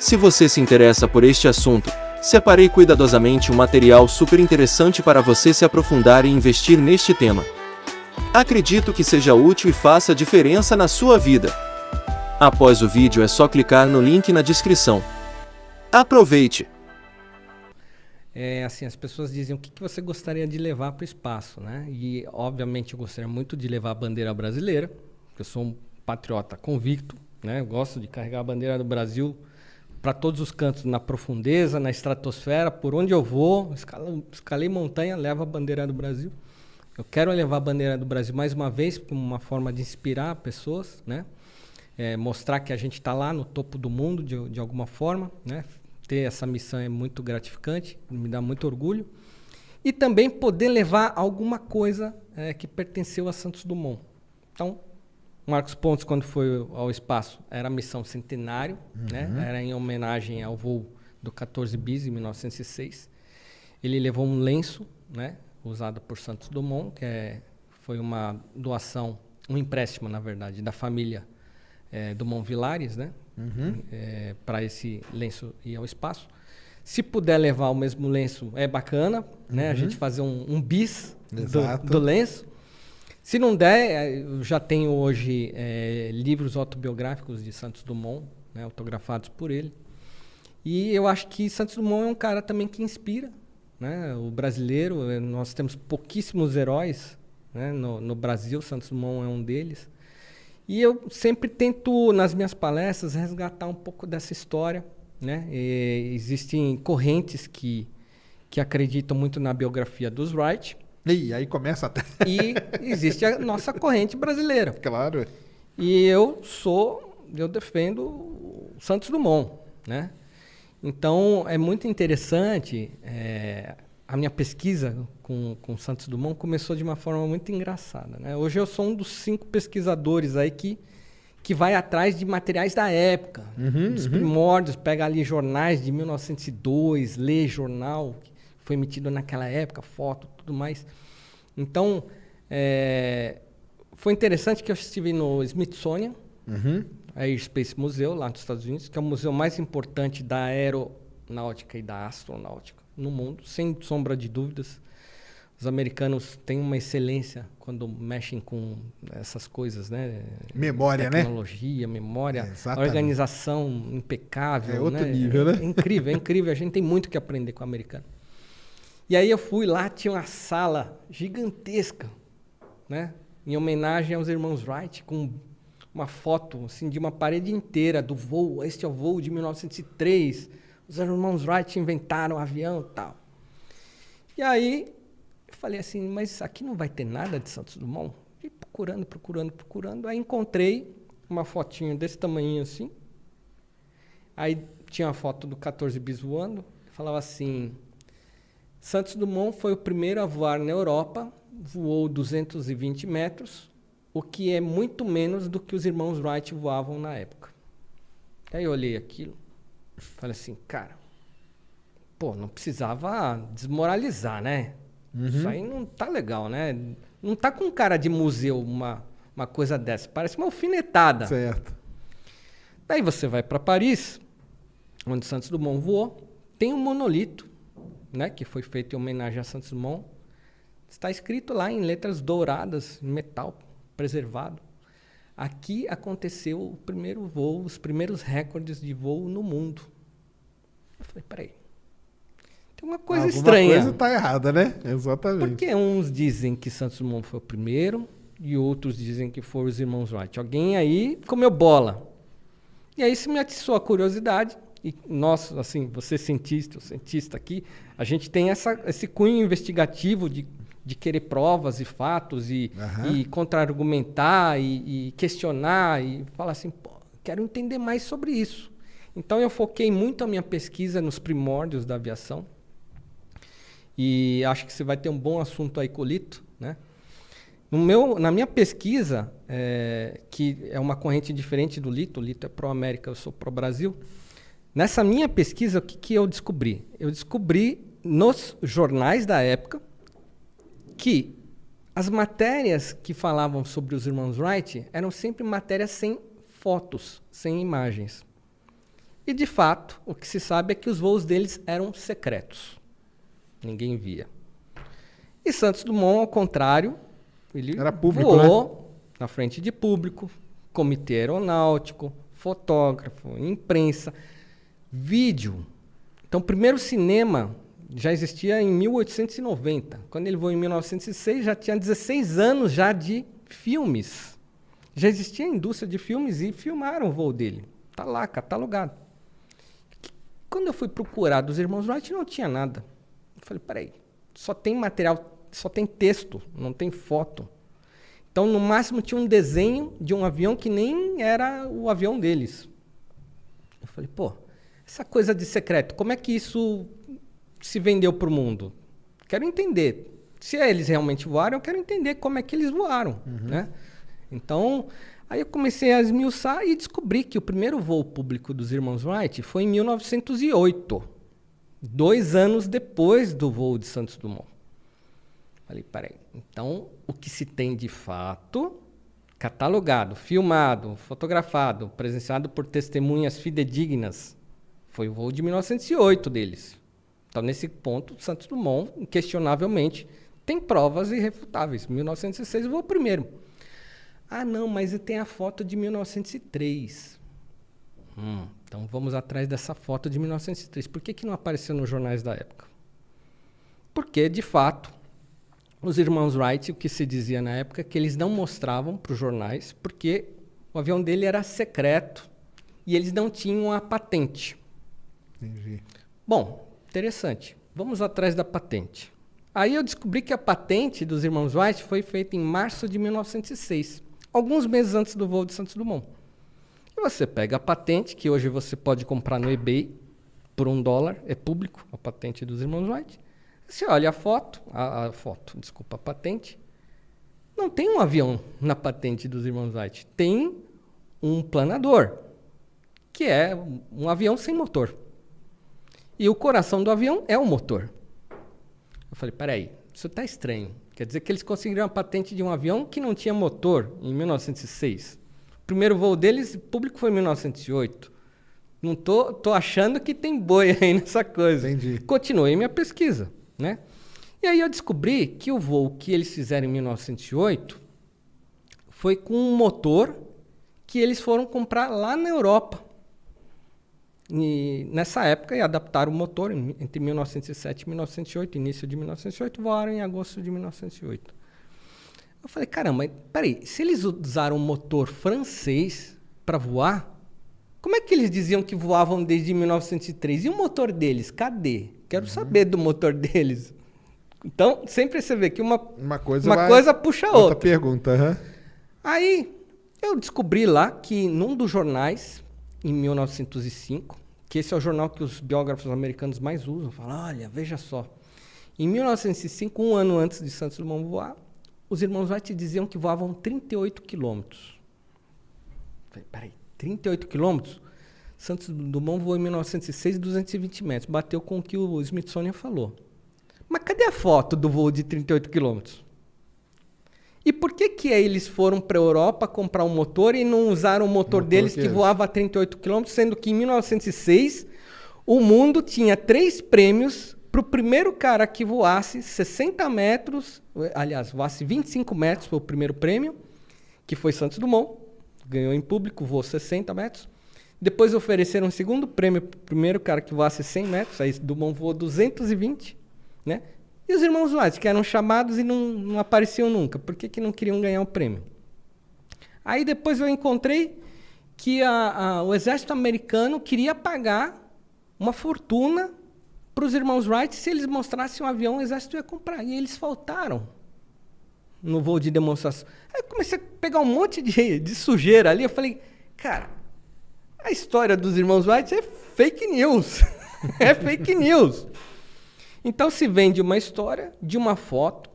Se você se interessa por este assunto, separei cuidadosamente um material super interessante para você se aprofundar e investir neste tema. Acredito que seja útil e faça diferença na sua vida. Após o vídeo é só clicar no link na descrição. Aproveite! Assim, as pessoas dizem o que você gostaria de levar para o espaço, né? E, obviamente, eu gostaria muito de levar a bandeira brasileira, porque eu sou um patriota convicto, né? Eu gosto de carregar a bandeira do Brasil para todos os cantos, na profundeza, na estratosfera, por onde eu vou, escalei montanha, levo a bandeira do Brasil. Eu quero levar a bandeira do Brasil mais uma vez, como uma forma de inspirar pessoas, né? Mostrar que a gente está lá no topo do mundo, de alguma forma, né? Ter essa missão é muito gratificante, me dá muito orgulho. E também poder levar alguma coisa que pertenceu a Santos Dumont. Então, Marcos Pontes, quando foi ao espaço, era a missão Centenário, né? Era em homenagem ao voo do 14 bis, em 1906. Ele levou um lenço, né? Usado por Santos Dumont, que foi uma doação, um empréstimo, na verdade, da família Dumont Villares, né? Para esse lenço ir ao espaço. Se puder levar o mesmo lenço, é bacana, né? A gente fazer um bis do lenço. Se não der, eu já tenho hoje livros autobiográficos de Santos Dumont, né? Autografados por ele. E eu acho que Santos Dumont é um cara também que inspira, né? O brasileiro. Nós temos pouquíssimos heróis, né? No Brasil, Santos Dumont é um deles. E eu sempre tento, nas minhas palestras, resgatar um pouco dessa história, né? Existem correntes que acreditam muito na biografia dos Wright. E aí começa até... E existe a nossa corrente brasileira. Claro. E eu defendo o Santos Dumont, né? Então, é muito interessante. A minha pesquisa com Santos Dumont começou de uma forma muito engraçada, né? Hoje eu sou um dos 5 pesquisadores aí que vai atrás de materiais da época, dos primórdios, pega ali jornais de 1902, lê jornal que foi emitido naquela época, foto, tudo mais. Então, foi interessante que eu estive no Smithsonian, Airspace Museu, lá nos Estados Unidos, que é o museu mais importante da aeronáutica e da astronáutica no mundo, sem sombra de dúvidas. Os americanos têm uma excelência quando mexem com essas coisas, né? Memória, tecnologia, memória, organização impecável. É outro né? nível, né? É incrível, é incrível. A gente tem muito que aprender com o americano. E aí eu fui lá, tinha uma sala gigantesca, né? Em homenagem aos irmãos Wright, com uma foto assim, de uma parede inteira do voo. Este é o voo de 1903. Os irmãos Wright inventaram o avião e tal. E aí, eu falei assim, mas aqui não vai ter nada de Santos Dumont? E procurando. Aí encontrei uma fotinho desse tamanhinho assim. Aí tinha uma foto do 14 bis voando. Falava assim, Santos Dumont foi o primeiro a voar na Europa, voou 220 metros, o que é muito menos do que os irmãos Wright voavam na época. Aí eu olhei aquilo. Falei assim, cara, não precisava desmoralizar, né? Isso aí não tá legal, né? Não tá com cara de museu uma coisa dessa. Parece uma alfinetada. Certo. Daí você vai para Paris, onde Santos Dumont voou, tem um monolito, né? Que foi feito em homenagem a Santos Dumont. Está escrito lá em letras douradas, em metal, preservado. Aqui aconteceu o primeiro voo, os primeiros recordes de voo no mundo. Eu falei, peraí, tem uma coisa estranha. Alguma coisa está errada, né? Exatamente. Porque uns dizem que Santos Dumont foi o primeiro e outros dizem que foram os irmãos Wright. Alguém aí comeu bola. E aí isso me atiçou a curiosidade. E nós, assim, você cientista, o cientista aqui, a gente tem esse cunho investigativo de querer provas e fatos e contra-argumentar e questionar e falar assim, quero entender mais sobre isso. Então eu foquei muito a minha pesquisa nos primórdios da aviação e acho que você vai ter um bom assunto aí com o Lito, né? Na minha pesquisa, que é uma corrente diferente do Lito, o Lito é pró-América, eu sou pró-Brasil. Nessa minha pesquisa, o que eu descobri? Eu descobri nos jornais da época que as matérias que falavam sobre os irmãos Wright eram sempre matérias sem fotos, sem imagens. E, de fato, o que se sabe é que os voos deles eram secretos. Ninguém via. E Santos Dumont, ao contrário, ele Era público, voou na frente de público, comitê aeronáutico, fotógrafo, imprensa, vídeo. Então, o primeiro cinema já existia em 1890. Quando ele voou em 1906, já tinha 16 anos já de filmes. Já existia a indústria de filmes e filmaram o voo dele. Está lá, catalogado. Quando eu fui procurar dos irmãos Wright, não tinha nada. Eu falei, peraí, só tem material, só tem texto, não tem foto. Então, no máximo, tinha um desenho de um avião que nem era o avião deles. Eu falei, pô, essa coisa de secreto, como é que isso se vendeu para o mundo? Quero entender. Se eles realmente voaram, eu quero entender como é que eles voaram. Né? Então, aí eu comecei a esmiuçar e descobri que o primeiro voo público dos irmãos Wright foi em 1908, 2 anos depois do voo de Santos Dumont. Falei, peraí, então o que se tem de fato, catalogado, filmado, fotografado, presenciado por testemunhas fidedignas, foi o voo de 1908 deles. Então, nesse ponto, Santos Dumont, inquestionavelmente, tem provas irrefutáveis. 1906 voou primeiro. Ah, não, mas tem a foto de 1903. Então, vamos atrás dessa foto de 1903. Por que não apareceu nos jornais da época? Porque, de fato, os irmãos Wright, o que se dizia na época, é que eles não mostravam para os jornais, porque o avião dele era secreto e eles não tinham a patente. Entendi. Bom, interessante. Vamos atrás da patente. Aí eu descobri que a patente dos irmãos Wright foi feita em março de 1906, alguns meses antes do voo de Santos Dumont. E você pega a patente, que hoje você pode comprar no eBay por $1, é público, a patente dos irmãos Wright. Você olha a patente. Não tem um avião na patente dos irmãos Wright. Tem um planador, que é um avião sem motor. E o coração do avião é o motor. Eu falei, peraí, isso está estranho. Quer dizer que eles conseguiram a patente de um avião que não tinha motor em 1906. O primeiro voo deles, público, foi em 1908. Não tô achando que tem boi aí nessa coisa. Entendi. Continuei minha pesquisa, né? E aí eu descobri que o voo que eles fizeram em 1908 foi com um motor que eles foram comprar lá na Europa. E nessa época, e adaptaram o motor entre 1907 e 1908, início de 1908, voaram em agosto de 1908. Eu falei, caramba, peraí, se eles usaram um motor francês para voar, como é que eles diziam que voavam desde 1903? E o motor deles, cadê? Quero saber do motor deles. Então, sempre você vê que uma coisa puxa a outra. Outra pergunta. Aí, eu descobri lá que num dos jornais, em 1905, que esse é o jornal que os biógrafos americanos mais usam, falam, olha, veja só, em 1905, um ano antes de Santos Dumont voar, os irmãos Wright diziam que voavam 38 quilômetros. Falei, peraí, 38 quilômetros? Santos Dumont voou em 1906, 220 metros, bateu com o que o Smithsonian falou. Mas cadê a foto do voo de 38 quilômetros? E por que eles foram para a Europa comprar um motor e não usaram o motor deles que voava a 38 km, sendo que em 1906 o mundo tinha 3 prêmios para o primeiro cara que voasse 60 metros, aliás, voasse 25 metros foi o primeiro prêmio, que foi Santos Dumont, ganhou em público, voou 60 metros. Depois ofereceram um segundo prêmio para o primeiro cara que voasse 100 metros, aí Dumont voou 220, né? E os irmãos Wright, que eram chamados e não apareciam nunca. Por que não queriam ganhar o prêmio? Aí depois eu encontrei que o exército americano queria pagar uma fortuna para os irmãos Wright. Se eles mostrassem um avião, o exército ia comprar. E eles faltaram no voo de demonstração. Aí eu comecei a pegar um monte de sujeira ali. Eu falei, cara, a história dos irmãos Wright é fake news. É fake news. Então, se vende uma história de uma foto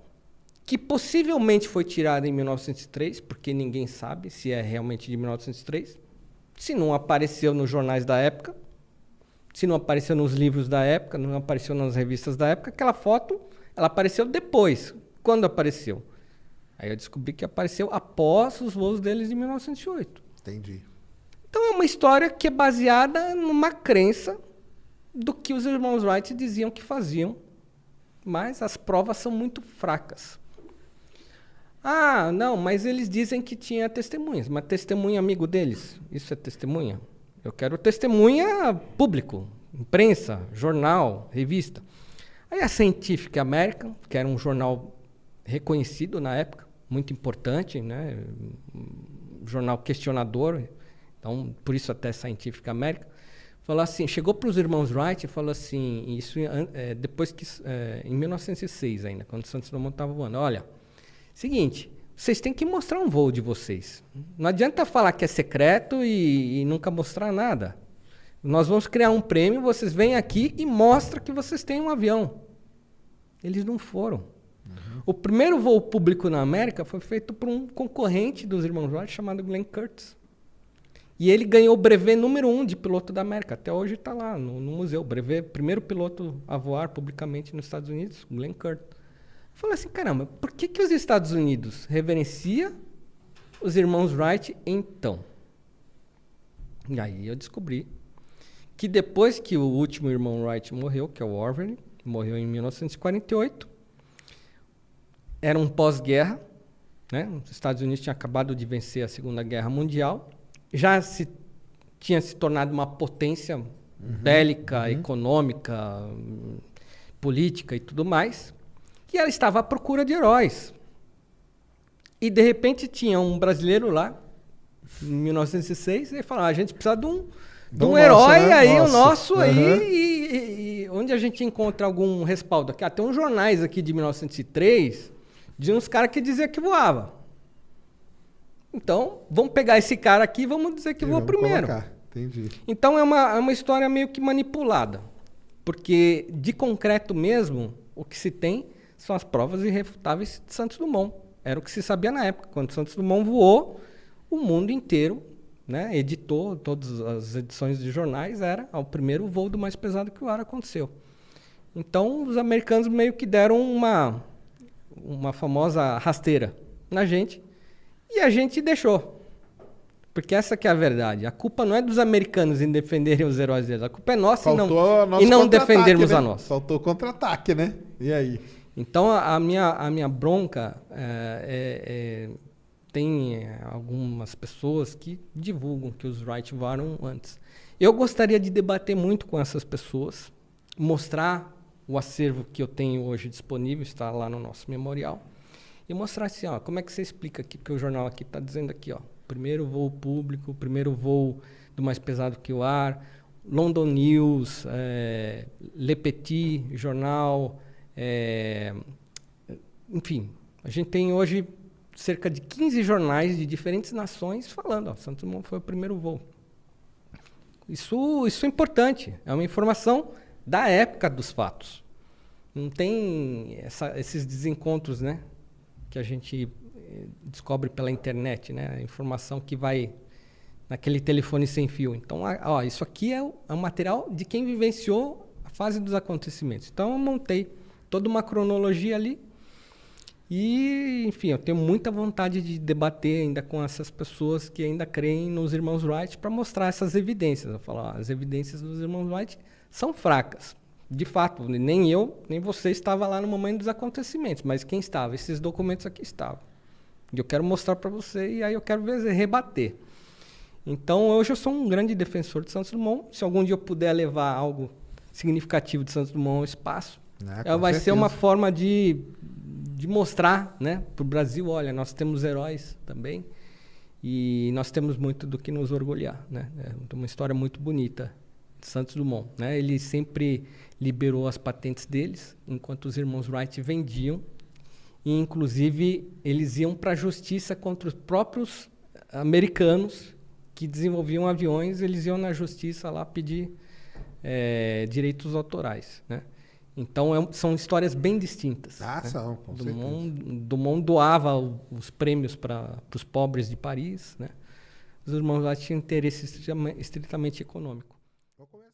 que possivelmente foi tirada em 1903, porque ninguém sabe se é realmente de 1903, se não apareceu nos jornais da época, se não apareceu nos livros da época, não apareceu nas revistas da época, aquela foto ela apareceu depois. Quando apareceu? Aí eu descobri que apareceu após os voos deles de 1908. Entendi. Então é uma história que é baseada numa crença do que os irmãos Wright diziam que faziam, mas as provas são muito fracas. Ah, não, mas eles dizem que tinha testemunhas. Mas testemunha amigo deles, isso é testemunha? Eu quero testemunha público, imprensa, jornal, revista. Aí a Scientific American, que era um jornal reconhecido na época, muito importante, né? Um jornal questionador, então por isso até Scientific American, falou assim, chegou para os irmãos Wright e falou assim, isso depois que em 1906 ainda, quando Santos Dumont estava voando, olha, seguinte, vocês têm que mostrar um voo de vocês. Não adianta falar que é secreto e nunca mostrar nada. Nós vamos criar um prêmio, vocês vêm aqui e mostram que vocês têm um avião. Eles não foram. O primeiro voo público na América foi feito por um concorrente dos irmãos Wright chamado Glenn Curtiss. E ele ganhou o brevet número 1 de piloto da América. Até hoje está lá no museu. O brevet, primeiro piloto a voar publicamente nos Estados Unidos, Glenn Curtiss. Eu falei assim, caramba, por que os Estados Unidos reverencia os irmãos Wright então? E aí eu descobri que depois que o último irmão Wright morreu, que é o Orville, morreu em 1948, era um pós-guerra, né? Os Estados Unidos tinham acabado de vencer a Segunda Guerra Mundial, já tinha se tornado uma potência bélica, econômica, política e tudo mais, e ela estava à procura de heróis. E, de repente, tinha um brasileiro lá, em 1906, e ele falou, a gente precisa de um herói, né? Aí, o nosso aí, e onde a gente encontra algum respaldo? Aqui, tem uns jornais aqui de 1903, de uns caras que diziam que voava. Então, vamos pegar esse cara aqui e vamos dizer que voa primeiro. Entendi. Então, é uma história meio que manipulada. Porque, de concreto mesmo, o que se tem são as provas irrefutáveis de Santos Dumont. Era o que se sabia na época. Quando Santos Dumont voou, o mundo inteiro, né, editou todas as edições de jornais, era o primeiro voo do mais pesado que o ar aconteceu. Então, os americanos meio que deram uma famosa rasteira na gente, e a gente deixou. Porque essa que é a verdade. A culpa não é dos americanos em defenderem os heróis deles. A culpa é nossa em não defendermos, né, a nossa. Faltou contra-ataque, né? E aí? Então, a minha bronca tem algumas pessoas que divulgam que os Wright voaram antes. Eu gostaria de debater muito com essas pessoas, mostrar o acervo que eu tenho hoje disponível, está lá no nosso memorial, e mostrar assim, ó, como é que você explica aqui, porque o jornal aqui está dizendo aqui, ó, primeiro voo público, primeiro voo do mais pesado que o ar, London News, Le Petit, jornal, enfim, a gente tem hoje cerca de 15 jornais de diferentes nações falando, ó, Santos Dumont foi o primeiro voo. Isso é importante, é uma informação da época dos fatos. Não tem esses desencontros, né, que a gente descobre pela internet, né, a informação que vai naquele telefone sem fio. Então, ó, isso aqui é um material de quem vivenciou a fase dos acontecimentos. Então, eu montei toda uma cronologia ali e, enfim, eu tenho muita vontade de debater ainda com essas pessoas que ainda creem nos irmãos Wright para mostrar essas evidências. Eu falo, ó, as evidências dos irmãos Wright são fracas. De fato, nem eu, nem você estava lá no momento dos acontecimentos, mas quem estava? Esses documentos aqui estavam. E eu quero mostrar para você e aí eu quero rebater. Então, hoje eu sou um grande defensor de Santos Dumont. Se algum dia eu puder levar algo significativo de Santos Dumont ao espaço, vai ser uma forma de mostrar, né, para o Brasil, olha, nós temos heróis também e nós temos muito do que nos orgulhar, né? É uma história muito bonita de Santos Dumont, né? Ele sempre liberou as patentes deles, enquanto os irmãos Wright vendiam, e inclusive eles iam para a justiça contra os próprios americanos que desenvolviam aviões, eles iam na justiça lá pedir direitos autorais, né? Então, são histórias bem distintas. Ah, né? São, com certeza. Dumont doava os prêmios para os pobres de Paris, né? Os irmãos lá tinham interesse estritamente econômico. Vou começar.